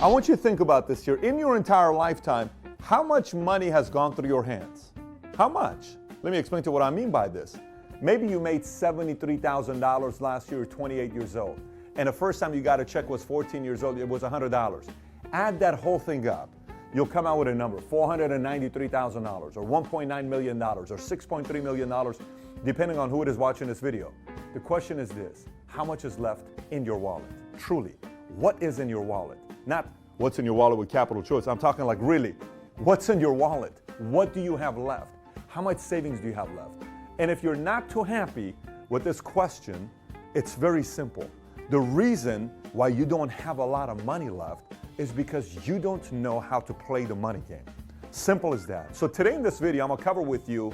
I want you to think about this here. In your entire lifetime, how much money has gone through your hands? How much? Let me explain to you what I mean by this. Maybe you made $73,000 last year, 28 years old. And the first time you got a check was 14 years old, it was $100. Add that whole thing up. You'll come out with a number, $493,000 or $1.9 million or $6.3 million, depending on who it is watching this video. The question is this: how much is left in your wallet? Truly, what is in your wallet? Not what's in your wallet with capital choice. I'm talking like really, what's in your wallet? What do you have left? How much savings do you have left? And if you're not too happy with this question, it's very simple. The reason why you don't have a lot of money left is because you don't know how to play the money game. Simple as that. So today in this video, I'm gonna cover with you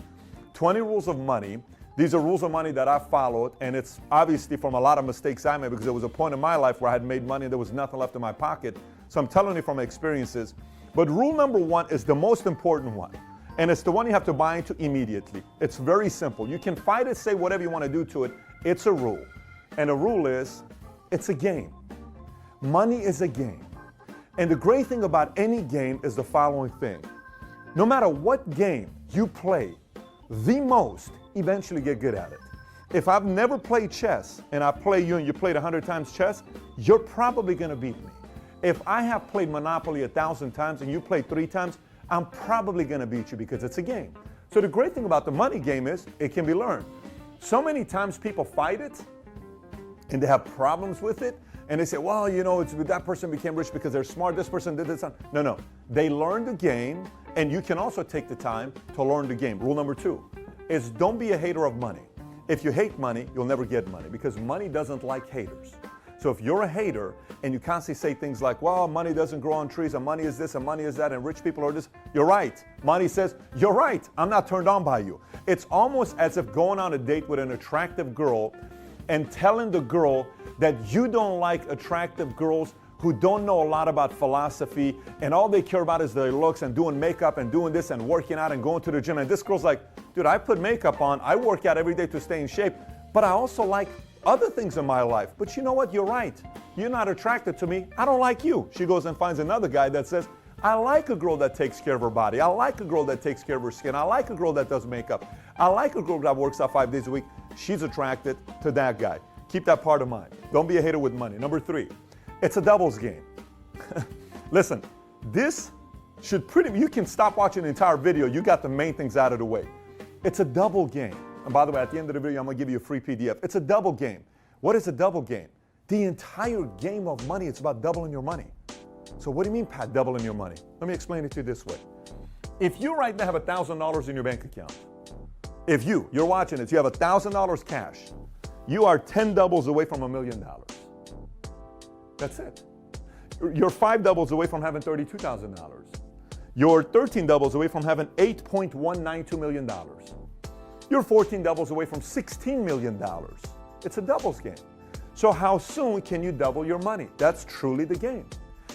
20 rules of money. These are rules of money that I followed, and it's obviously from a lot of mistakes I made because there was a point in my life where I had made money and there was nothing left in my pocket. So I'm telling you from my experiences. But rule number one is the most important one. And it's the one you have to buy into immediately. It's very simple. You can fight it, say whatever you want to do to it. It's a rule. And the rule is, it's a game. Money is a game. And the great thing about any game is the following thing. No matter what game you play the most, eventually get good at it. If I've never played chess and I play you and you played 100 times chess, you're probably going to beat me. If I have played Monopoly 1,000 times and you played 3 times, I'm probably going to beat you because it's a game. So the great thing about the money game is it can be learned. So many times people fight it and they have problems with it. And they say, well, you know, that person became rich because they're smart. This person did this. No. They learned the game, and you can also take the time to learn the game. Rule number 2 is don't be a hater of money. If you hate money, you'll never get money because money doesn't like haters. So if you're a hater and you constantly say things like, well, money doesn't grow on trees, and money is this, and money is that, and rich people are this, you're right. Money says, you're right. I'm not turned on by you. It's almost as if going on a date with an attractive girl and telling the girl that you don't like attractive girls who don't know a lot about philosophy and all they care about is their looks and doing makeup and doing this and working out and going to the gym. And this girl's like, dude, I put makeup on, I work out every day to stay in shape, but I also like other things in my life. But you know what? You're right. You're not attracted to me. I don't like you. She goes and finds another guy that says, I like a girl that takes care of her body. I like a girl that takes care of her skin. I like a girl that does makeup. I like a girl that works out 5 days a week. She's attracted to that guy. Keep that part of mind. Don't be a hater with money. Number 3, it's a doubles game. Listen, this should you can stop watching the entire video. You got the main things out of the way. It's a double game. And by the way, at the end of the video, I'm gonna give you a free PDF. It's a double game. What is a double game? The entire game of money, it's about doubling your money. So what do you mean, Pat, doubling your money? Let me explain it to you this way. If you right now have $1,000 in your bank account, if you're watching this, you have $1,000 cash, you are 10 doubles away from $1 million. That's it. You're 5 doubles away from having $32,000. You're 13 doubles away from having $8.192 million. You're 14 doubles away from $16 million. It's a doubles game. So how soon can you double your money? That's truly the game.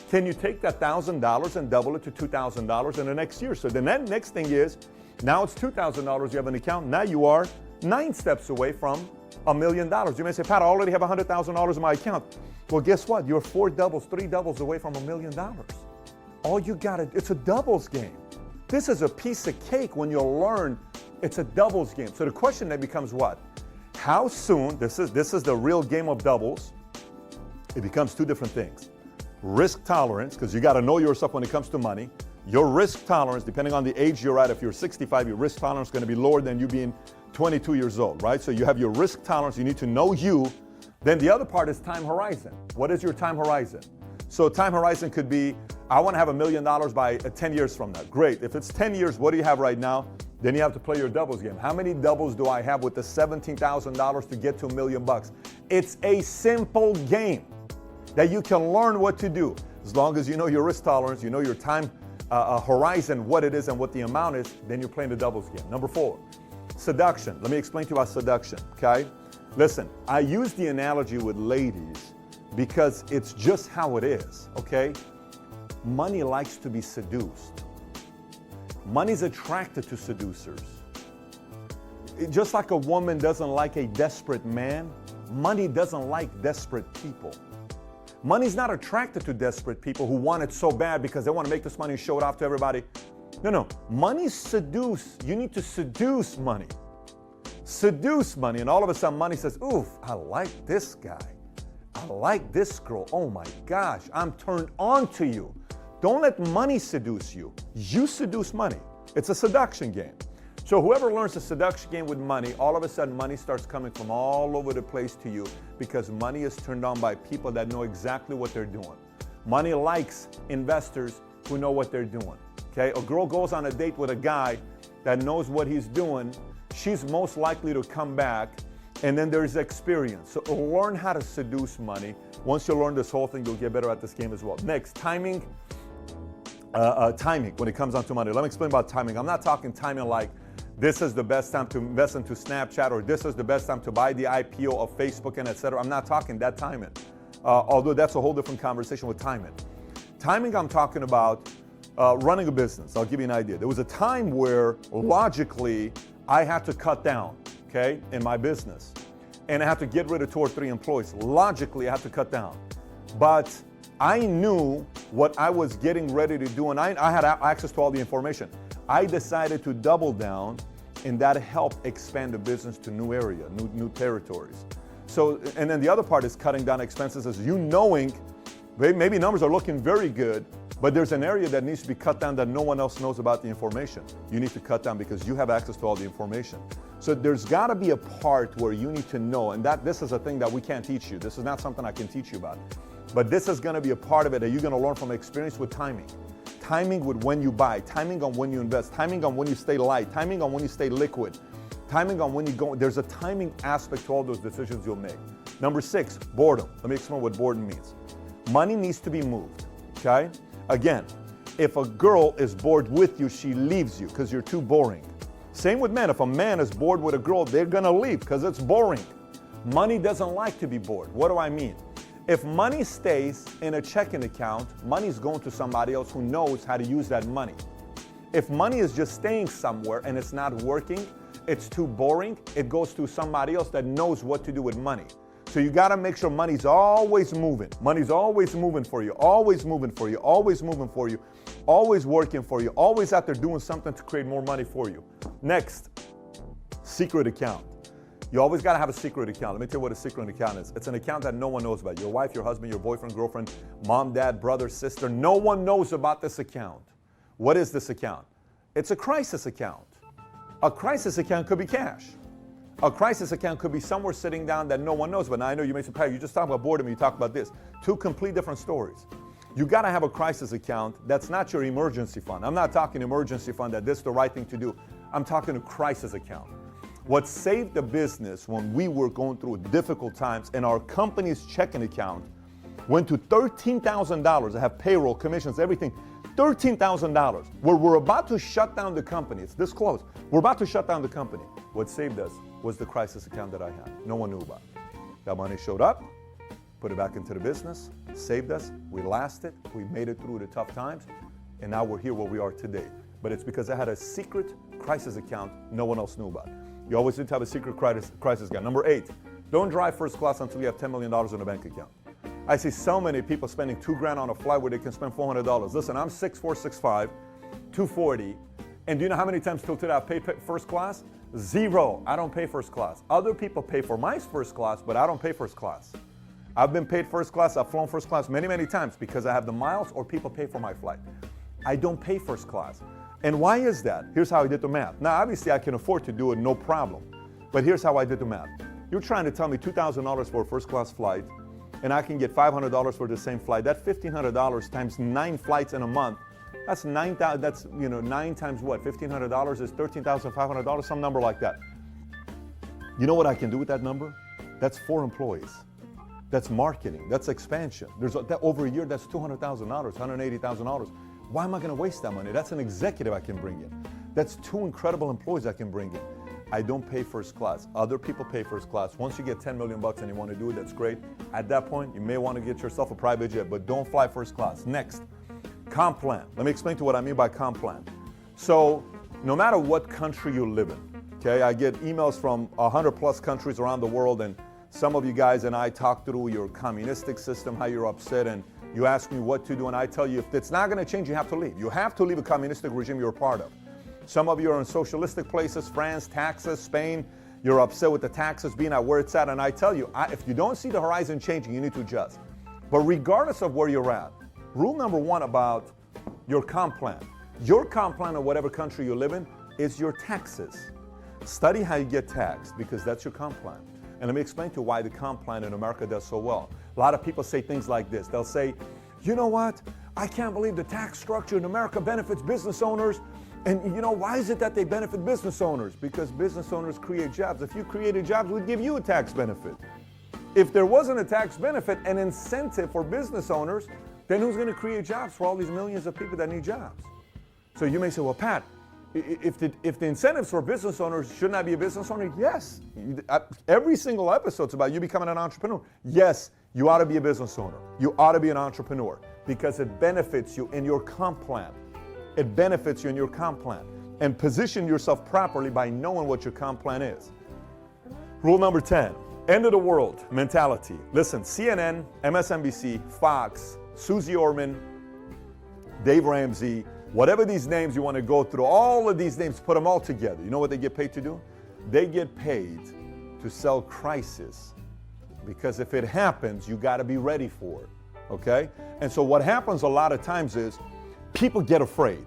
Can you take that $1,000 and double it to $2,000 in the next year? So the next thing is, now it's $2,000 you have an account. Now you are 9 steps away from $1 million. You may say, Pat, I already have $100,000 in my account. Well, guess what? You're 4 doubles, 3 doubles away from $1 million. All you got to, it's a doubles game. This is a piece of cake when you learn it's a doubles game. So the question then becomes what? How soon, this is the real game of doubles. It becomes 2 different things. Risk tolerance, because you got to know yourself when it comes to money. Your risk tolerance, depending on the age you're at, if you're 65, your risk tolerance is going to be lower than you being 22 years old, right? So you have your risk tolerance, you need to know you. Then the other part is time horizon. What is your time horizon? So time horizon could be, I want to have $1 million by 10 years from now. Great. If it's 10 years, what do you have right now? Then you have to play your doubles game. How many doubles do I have with the $17,000 to get to $1 million? It's a simple game that you can learn what to do. As long as you know your risk tolerance, you know your time horizon, what it is and what the amount is, then you're playing the doubles game. Number 4, seduction. Let me explain to you about seduction, okay? Listen, I use the analogy with ladies because it's just how it is, okay? Money likes to be seduced. Money's attracted to seducers. Just like a woman doesn't like a desperate man, money doesn't like desperate people. Money's not attracted to desperate people who want it so bad because they want to make this money and show it off to everybody. No. Money seduce. You need to seduce money. Seduce money. And all of a sudden money says, oof, I like this guy. I like this girl. Oh my gosh, I'm turned on to you. Don't let money seduce you. You seduce money. It's a seduction game. So whoever learns the seduction game with money, all of a sudden money starts coming from all over the place to you because money is turned on by people that know exactly what they're doing. Money likes investors who know what they're doing. Okay? A girl goes on a date with a guy that knows what he's doing. She's most likely to come back. And then there's experience. So learn how to seduce money. Once you learn this whole thing, you'll get better at this game as well. Next, timing. Timing when it comes down to money. Let me explain about timing. I'm not talking timing like this is the best time to invest into Snapchat or this is the best time to buy the IPO of Facebook and etc. I'm not talking that timing. Although that's a whole different conversation with timing. Timing, I'm talking about running a business. I'll give you an idea. There was a time where logically I had to cut down, okay, in my business. And I had to get rid of 2 or 3 employees. Logically, I had to cut down. But I knew what I was getting ready to do, and I had access to all the information. I decided to double down, and that helped expand the business to new area, new territories. So, and then the other part is cutting down expenses, is you knowing maybe numbers are looking very good, but there's an area that needs to be cut down that no one else knows about the information. You need to cut down because you have access to all the information. So there's got to be a part where you need to know, and that this is a thing that we can't teach you. This is not something I can teach you about. But this is going to be a part of it that you're going to learn from experience with timing. Timing with when you buy, timing on when you invest, timing on when you stay light, timing on when you stay liquid, timing on when you go. There's a timing aspect to all those decisions you'll make. Number 6, boredom. Let me explain what boredom means. Money needs to be moved, okay? Again, if a girl is bored with you, she leaves you because you're too boring. Same with men. If a man is bored with a girl, they're going to leave because it's boring. Money doesn't like to be bored. What do I mean? If money stays in a checking account, money's going to somebody else who knows how to use that money. If money is just staying somewhere and it's not working, it's too boring, it goes to somebody else that knows what to do with money. So you got to make sure money's always moving. Money's always moving for you, always moving for you, always moving for you, always working for you, always out there doing something to create more money for you. Next, secret account. You always got to have a secret account. Let me tell you what a secret account is. It's an account that no one knows about. Your wife, your husband, your boyfriend, girlfriend, mom, dad, brother, sister. No one knows about this account. What is this account? It's a crisis account. A crisis account could be cash. A crisis account could be somewhere sitting down that no one knows. But now I know you may say, Pat, you just talk about boredom, you talk about this. 2 complete different stories. You got to have a crisis account that's not your emergency fund. I'm not talking emergency fund that this is the right thing to do. I'm talking a crisis account. What saved the business when we were going through difficult times and our company's checking account went to $13,000. I have payroll, commissions, everything. $13,000. Where we're about to shut down the company. It's this close. We're about to shut down the company. What saved us was the crisis account that I had. No one knew about. That money showed up, put it back into the business, saved us. We lasted. We made it through the tough times. And now we're here where we are today. But it's because I had a secret crisis account no one else knew about. You always need to have a secret crisis account. Number 8, don't drive first class until you have $10 million in a bank account. I see so many people spending $2,000 on a flight where they can spend $400. Listen, I'm 6'4", 6'5", 240. And do you know how many times till today I pay first class? 0. I don't pay first class. Other people pay for my first class, but I don't pay first class. I've been paid first class. I've flown first class many, many times because I have the miles or people pay for my flight. I don't pay first class. And why is that? Here's how I did the math. Now, obviously, I can afford to do it, no problem. But here's how I did the math. You're trying to tell me $2,000 for a first-class flight, and I can get $500 for the same flight. That's $1,500 times 9 flights in a month. That's 9,000. That's 9 times what? $1,500 is $13,500, some number like that. You know what I can do with that number? That's 4 employees. That's marketing. That's expansion. Over a year, that's $200,000, $180,000. Why am I going to waste that money? That's an executive I can bring in. That's 2 incredible employees I can bring in. I don't pay first class. Other people pay first class. Once you get 10 million bucks and you want to do it, that's great. At that point, you may want to get yourself a private jet, but don't fly first class. Next, comp plan. Let me explain to you what I mean by comp plan. So no matter what country you live in, okay, I get emails from 100 plus countries around the world, and Some of you guys and I talk through your communistic system, how you're upset, and you ask me what to do, and I tell you, if it's not going to change, you have to leave. You have to leave a communistic regime you're a part of. Some of you are in socialistic places, France, taxes, Spain. You're upset with the taxes being at where it's at, and I tell you, if you don't see the horizon changing, you need to adjust. But regardless of where you're at, rule number one about your comp plan. Your comp plan in whatever country you live in is your taxes. Study how you get taxed, because that's your comp plan. And let me explain to you why the comp plan in America does so well. A lot of people say things like this. They'll say, you know what? I can't believe the tax structure in America benefits business owners. And you know, why is it that they benefit business owners? Because business owners create jobs. If you created jobs, we'd give you a tax benefit. If there wasn't a tax benefit, an incentive for business owners, then who's going to create jobs for all these millions of people that need jobs? So you may say, well, Pat, if the incentives for business owners, shouldn't I be a business owner? Yes. Every single episode's about you becoming an entrepreneur. Yes, you ought to be a business owner. You ought to be an entrepreneur because it benefits you in your comp plan. It benefits you in your comp plan. And position yourself properly by knowing what your comp plan is. Rule number 10, end of the world mentality. Listen, CNN, MSNBC, Fox, Susie Orman, Dave Ramsey, whatever these names you want to go through, all of these names, put them all together. You know what they get paid to do? They get paid to sell crisis. Because if it happens, you got to be ready for it. Okay? And so what happens a lot of times is people get afraid.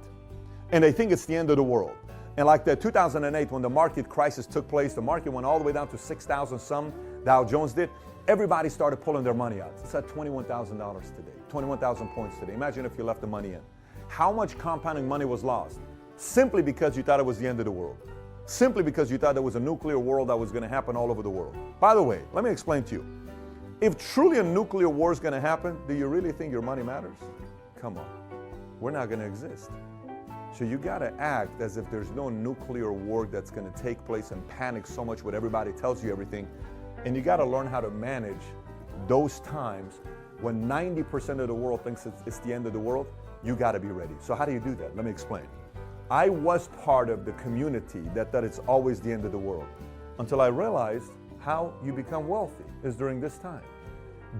And they think it's the end of the world. And like that 2008, when the market crisis took place, the market went all the way down to 6,000 some, Dow Jones did. Everybody started pulling their money out. It's at $21,000 today, 21,000 points today. Imagine if you left the money in. How much compounding money was lost? Simply because you thought it was the end of the world. Simply because you thought there was a nuclear world that was going to happen all over the world. By the way, let me explain to you. If truly a nuclear war is going to happen, do you really think your money matters? Come on. We're not going to exist. So you got to act as if there's no nuclear war that's going to take place and panic so much when everybody tells you everything. And you got to learn how to manage those times when 90% of the world thinks it's the end of the world. You got to be ready. So how do you do that? Let me explain. I was part of the community that it's always the end of the world until I realized how you become wealthy is during this time.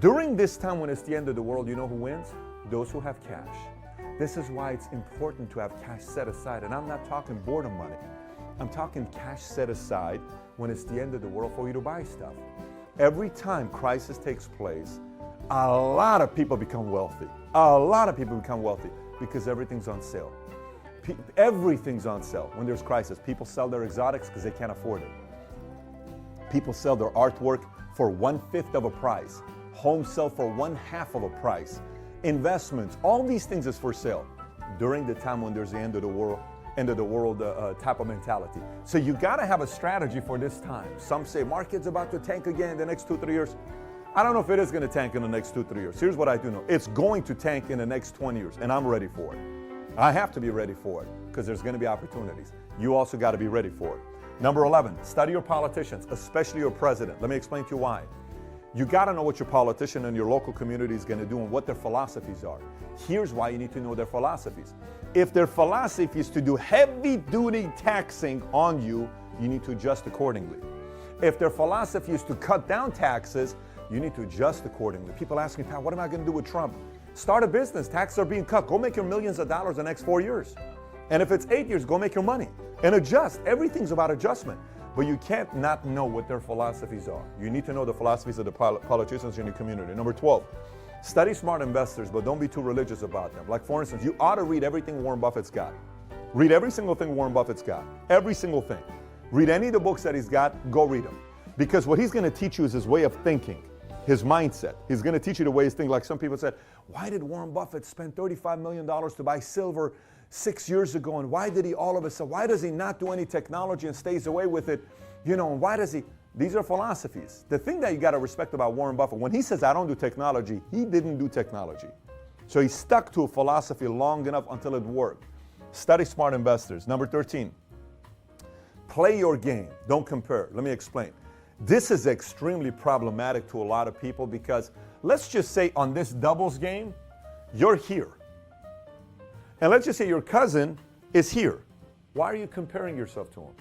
During this time when it's the end of the world, you know who wins? Those who have cash. This is why it's important to have cash set aside. And I'm not talking boredom money. I'm talking cash set aside when it's the end of the world for you to buy stuff. Every time crisis takes place, a lot of people become wealthy. A lot of people become wealthy because everything's on sale. Everything's on sale when there's crisis. People sell their exotics because they can't afford it. People sell their artwork for 1/5 of a price. Homes sell for 1/2 of a price. Investments, all these things is for sale during the time when there's the end of the world type of mentality. So you got to have a strategy for this time. Some say market's about to tank again in the next 2-3 years. I don't know if it is going to tank in the next 2-3 years. Here's what I do know. It's going to tank in the next 20 years, and I'm ready for it. I have to be ready for it because there's going to be opportunities. You also got to be ready for it. Number 11, study your politicians, especially your president. Let me explain to you why. You got to know what your politician in your local community is going to do and what their philosophies are. Here's why you need to know their philosophies. If their philosophy is to do heavy-duty taxing on you, you need to adjust accordingly. If their philosophy is to cut down taxes, you need to adjust accordingly. People ask me, Pat, what am I going to do with Trump? Start a business. Taxes are being cut. Go make your millions of dollars the next 4 years. And if it's 8 years, go make your money and adjust. Everything's about adjustment. But you can't not know what their philosophies are. You need to know the philosophies of the politicians in your community. Number 12, study smart investors, but don't be too religious about them. Like, for instance, you ought to read everything Warren Buffett's got. Read every single thing Warren Buffett's got. Every single thing. Read any of the books that he's got, go read them. Because what he's going to teach you is his way of thinking, his mindset. He's going to teach you the way he's thinking. Like some people said, why did Warren Buffett spend $35 million to buy silver 6 years ago? And why did he all of a sudden, why does he not do any technology and stays away with it? You know, and why does he? These are philosophies. The thing that you got to respect about Warren Buffett, when he says, I don't do technology, he didn't do technology. So he stuck to a philosophy long enough until it worked. Study smart investors. Number 13, play your game. Don't compare. Let me explain. This is extremely problematic to a lot of people because let's just say on this doubles game, you're here. And let's just say your cousin is here. Why are you comparing yourself to him?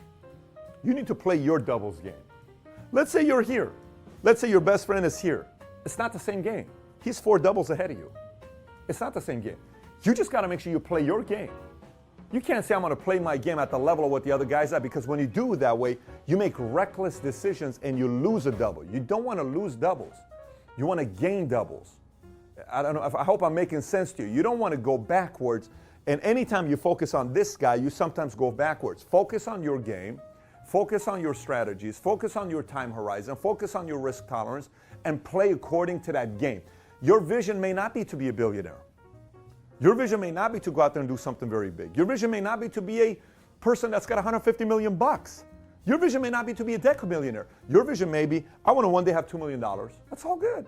You need to play your doubles game. Let's say you're here. Let's say your best friend is here. It's not the same game. He's 4 doubles ahead of you. It's not the same game. You just got to make sure you play your game. You can't say, I'm going to play my game at the level of what the other guy's at, because when you do it that way, you make reckless decisions and you lose a double. You don't want to lose doubles. You want to gain doubles. I don't know. I hope I'm making sense to you. You don't want to go backwards. And anytime you focus on this guy, you sometimes go backwards. Focus on your game. Focus on your strategies. Focus on your time horizon. Focus on your risk tolerance and play according to that game. Your vision may not be to be a billionaire. Your vision may not be to go out there and do something very big. Your vision may not be to be a person that's got 150 million bucks. Your vision may not be to be a decamillionaire. Your vision may be, I want to one day have $2 million. That's all good.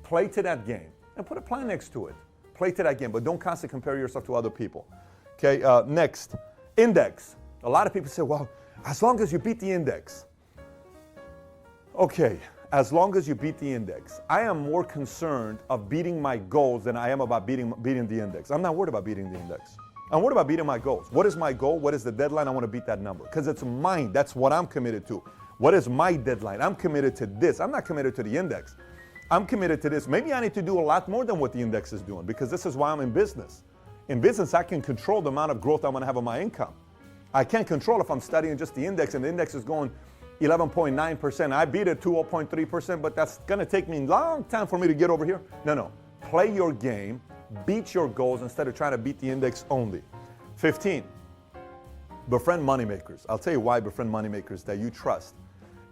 Play to that game and put a plan next to it. Play to that game, but don't constantly compare yourself to other people. Okay, next, index. A lot of people say, well, as long as you beat the index. Okay, as long as you beat the index. I am more concerned of beating my goals than I am about beating the index. I'm not worried about beating the index. I'm worried about beating my goals. What is my goal? What is the deadline? I want to beat that number because it's mine. That's what I'm committed to. What is my deadline? I'm committed to this. I'm not committed to the index. I'm committed to this. Maybe I need to do a lot more than what the index is doing, because this is why I'm in business. In business, I can control the amount of growth I'm going to have on my income. I can't control if I'm studying just the index and the index is going 11.9%. I beat it 2.3%, but that's going to take me a long time for me to get over here. No. Play your game, beat your goals instead of trying to beat the index only. 15, befriend moneymakers. I'll tell you why befriend moneymakers that you trust.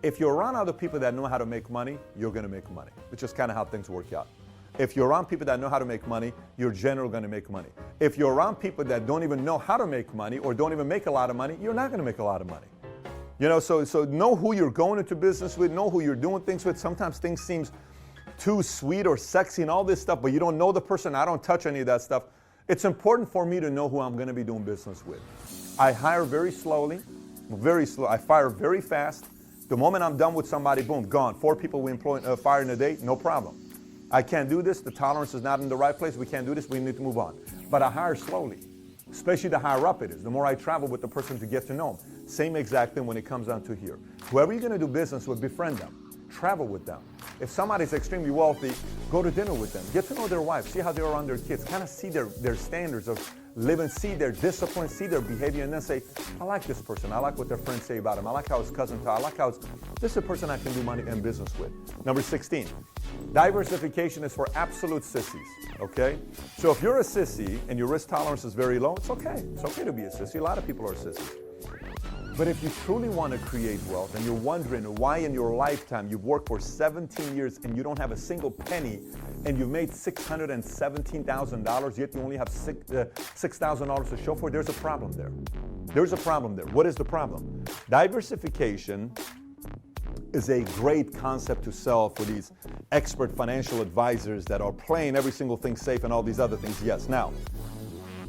If you're around other people that know how to make money, you're going to make money, which is kind of how things work out. If you're around people that know how to make money, you're generally going to make money. If you're around people that don't even know how to make money or don't even make a lot of money, you're not going to make a lot of money. You know, so know who you're going into business with, know who you're doing things with. Sometimes things seem too sweet or sexy and all this stuff, but you don't know the person. I don't touch any of that stuff. It's important for me to know who I'm going to be doing business with. I hire very slowly, very slow. I fire very fast. The moment I'm done with somebody, boom, gone. 4 people we employ, fire in a day, no problem. I can't do this. The tolerance is not in the right place. We can't do this. We need to move on. But I hire slowly, especially the higher up it is. The more I travel with the person to get to know them. Same exact thing when it comes down to here. Whoever you're going to do business with, befriend them. Travel with them. If somebody's extremely wealthy, go to dinner with them. Get to know their wife. See how they're around their kids. Kind of see their standards of living. See their discipline. See their behavior. And then say, I like this person. I like what their friends say about him. I like how his cousin talks. I like how this is a person I can do money and business with. Number 16. Diversification is for absolute sissies, okay? So if you're a sissy and your risk tolerance is very low, it's okay. It's okay to be a sissy. A lot of people are sissies. But if you truly want to create wealth and you're wondering why in your lifetime you've worked for 17 years and you don't have a single penny and you've made $617,000, yet you only have $6,000 to show for it, there's a problem there. There's a problem there. What is the problem? Diversification is a great concept to sell for these expert financial advisors that are playing every single thing safe and all these other things. Yes. Now,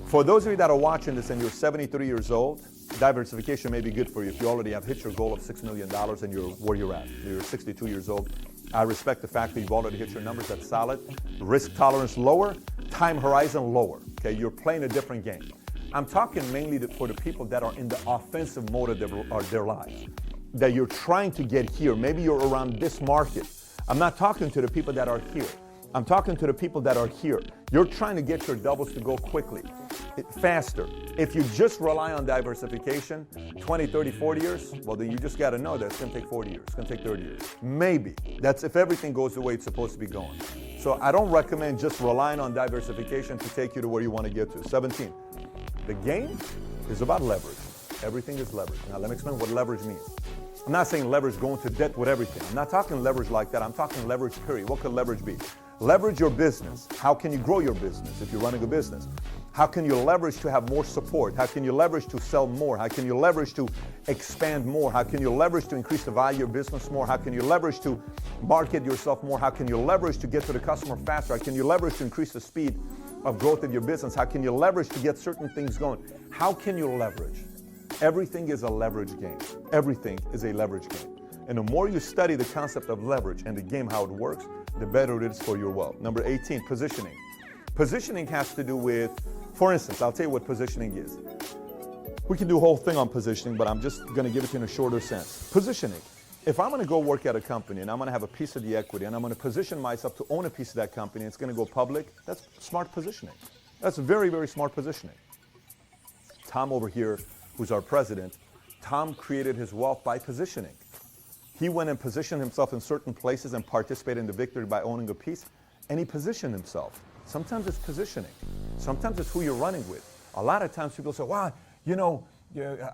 for those of you that are watching this and you're 73 years old, diversification may be good for you if you already have hit your goal of $6 million and you're where you're at. You're 62 years old. I respect the fact that you've already hit your numbers. That's solid. Risk tolerance lower, time horizon lower. Okay, you're playing a different game. I'm talking mainly for the people that are in the offensive mode of their lives, that you're trying to get here. Maybe you're around this market. I'm not talking to the people that are here. I'm talking to the people that are here. You're trying to get your doubles to go quickly, faster. If you just rely on diversification, 20, 30, 40 years, well, then you just got to know that it's going to take 40 years. It's going to take 30 years. Maybe. That's if everything goes the way it's supposed to be going. So I don't recommend just relying on diversification to take you to where you want to get to. 17. The game is about leverage. Everything is leverage. Now, let me explain what leverage means. I'm not saying leverage going to debt with everything. I'm not talking leverage like that. I'm talking leverage, period. What could leverage be? Leverage your business. How can you grow your business if you're running a business? How can you leverage to have more support? How can you leverage to sell more? How can you leverage to expand more? How can you leverage to increase the value of your business more? How can you leverage to market yourself more? How can you leverage to get to the customer faster? How can you leverage to increase the speed of growth of your business? How can you leverage to get certain things going? How can you leverage? Everything is a leverage game. Everything is a leverage game. And the more you study the concept of leverage and the game, how it works, the better it is for your wealth. Number 18, positioning. Positioning has to do with, for instance, I'll tell you what positioning is. We can do a whole thing on positioning, but I'm just going to give it to you in a shorter sense. Positioning. if I'm going to go work at a company and I'm going to have a piece of the equity and I'm going to position myself to own a piece of that company and it's going to go public, that's smart positioning. That's very, very smart positioning. Tom over here, who's our president, Tom created his wealth by positioning. He went and positioned himself in certain places and participated in the victory by owning a piece, and he positioned himself. Sometimes it's positioning. Sometimes it's who you're running with. A lot of times people say, wow,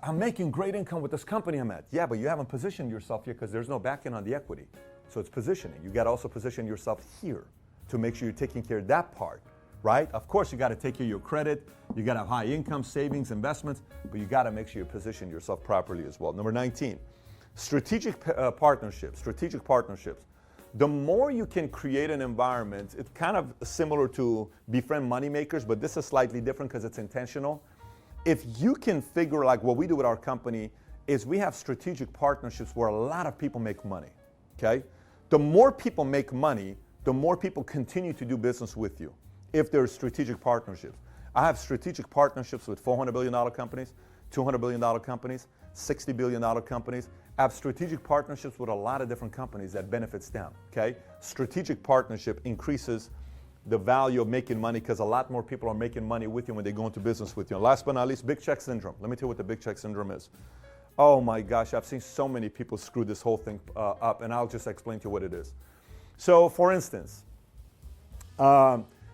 I'm making great income with this company I'm at. Yeah, but you haven't positioned yourself yet because there's no backing on the equity. So it's positioning. You got to also position yourself here to make sure you're taking care of that part, right? Of course, you got to take care of your credit. You got to have high income, savings, investments, but you got to make sure you position yourself properly as well. Number 19, strategic partnerships. Strategic partnerships. The more you can create an environment, it's kind of similar to befriend moneymakers, but this is slightly different because it's intentional. If you can figure, like what we do with our company, is we have strategic partnerships where a lot of people make money, okay? The more people make money, the more people continue to do business with you if there's strategic partnerships. I have strategic partnerships with $400 billion companies, $200 billion companies, $60 billion companies. I have strategic partnerships with a lot of different companies that benefits them, okay? Strategic partnership increases the value of making money because a lot more people are making money with you when they go into business with you. And last but not least, big check syndrome. Let me tell you what the big check syndrome is. Oh my gosh, I've seen so many people screw this whole thing up, and I'll just explain to you what it is. So for instance,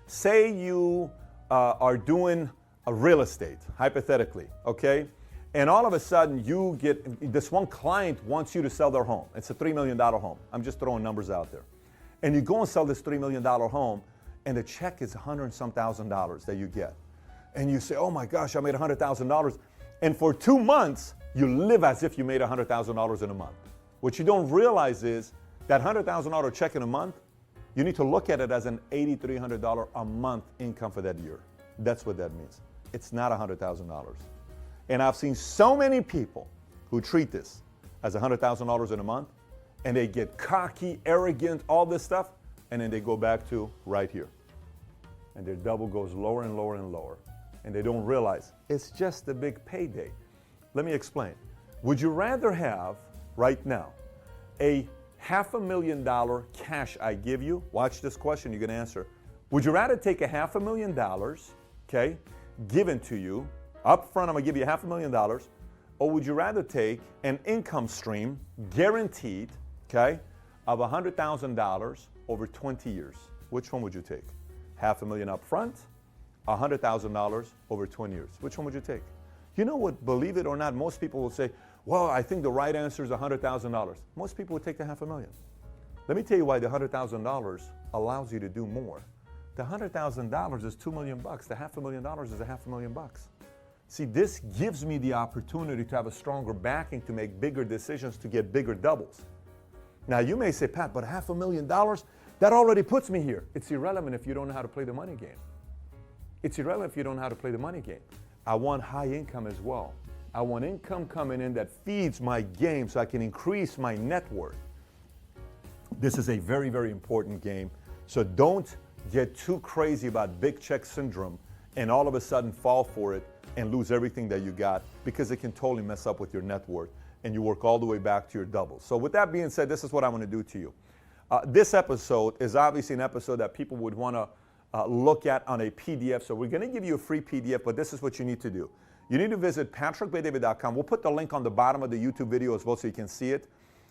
say you are doing a real estate, hypothetically, okay? And all of a sudden you get, this one client wants you to sell their home. It's a $3 million home. I'm just throwing numbers out there. And you go and sell this $3 million home, and the check is $100 and some thousand that you get. And you say, oh my gosh, I made $100,000. And for 2 months, you live as if you made $100,000 in a month. What you don't realize is that $100,000 check in a month, you need to look at it as an $8,300 a month income for that year. That's what that means. It's not $100,000. And I've seen so many people who treat this as $100,000 in a month, and they get cocky, arrogant, all this stuff, and then they go back to right here. And their double goes lower and lower and lower. And they don't realize it's just a big payday. Let me explain. Would you rather have, right now, a $500,000 cash I give you? Watch this question, you're going to answer. Would you rather take a $500,000, okay, given to you, up front I'm going to give you $500,000, or would you rather take an income stream, guaranteed, okay, of $100,000 over 20 years? Which one would you take? $500,000 up front, $100,000 over 20 years. Which one would you take? You know what, believe it or not, most people will say, well, I think the right answer is $100,000. Most people would take the $500,000. Let me tell you why the $100,000 allows you to do more. The $100,000 is $2 million. The $500,000 is $500,000. See, this gives me the opportunity to have a stronger backing to make bigger decisions to get bigger doubles. Now you may say, Pat, but $500,000, that already puts me here. It's irrelevant if you don't know how to play the money game. It's irrelevant if you don't know how to play the money game. I want high income as well. I want income coming in that feeds my game so I can increase my net worth. This is a very, very important game. So don't get too crazy about big check syndrome and all of a sudden fall for it and lose everything that you got, because it can totally mess up with your net worth and you work all the way back to your doubles. So with that being said, this is what I'm going to do to you. This episode is obviously an episode that people would want to look at on a PDF. So we're going to give you a free PDF, but this is what you need to do. You need to visit patrickbaydavid.com. We'll put the link on the bottom of the YouTube video as well so you can see it.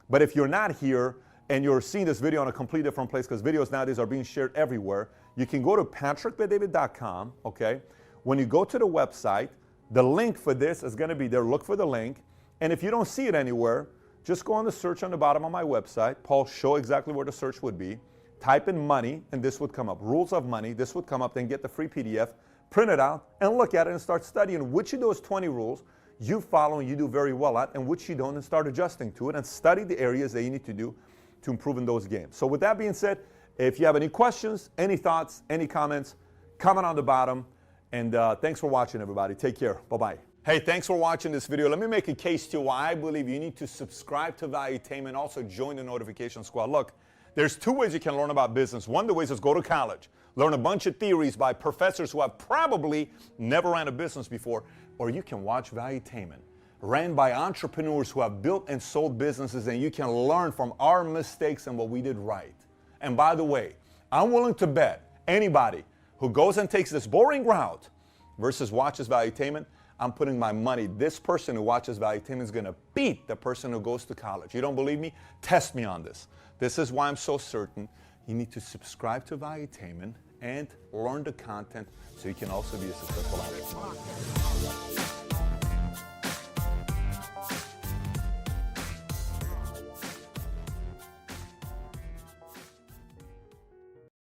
But if you're not here and you're seeing this video in a completely different place, because videos nowadays are being shared everywhere, you can go to patrickbaydavid.com, okay? When you go to the website, the link for this is going to be there. Look for the link. And if you don't see it anywhere, just go on the search on the bottom of my website. Paul, show exactly where the search would be. Type in money, and this would come up. Rules of money, this would come up. Then get the free PDF, print it out, and look at it and start studying which of those 20 rules you follow and you do very well at, and which you don't, and start adjusting to it, and study the areas that you need to do to improve in those games. So with that being said, if you have any questions, any thoughts, any comments, comment on the bottom. And thanks for watching, everybody. Take care. Bye-bye. Hey, thanks for watching this video. Let me make a case to why I believe you need to subscribe to Valuetainment, also join the notification squad. Look, there's two ways you can learn about business. One of the ways is go to college, learn a bunch of theories by professors who have probably never ran a business before, or you can watch Valuetainment. ran by entrepreneurs who have built and sold businesses, and you can learn from our mistakes and what we did right. And by the way, I'm willing to bet anybody who goes and takes this boring route versus watches Valuetainment, I'm putting my money, this person who watches Valuetainment is going to beat the person who goes to college. You don't believe me? Test me on this. This is why I'm so certain you need to subscribe to Valuetainment and learn the content so you can also be a successful entrepreneur.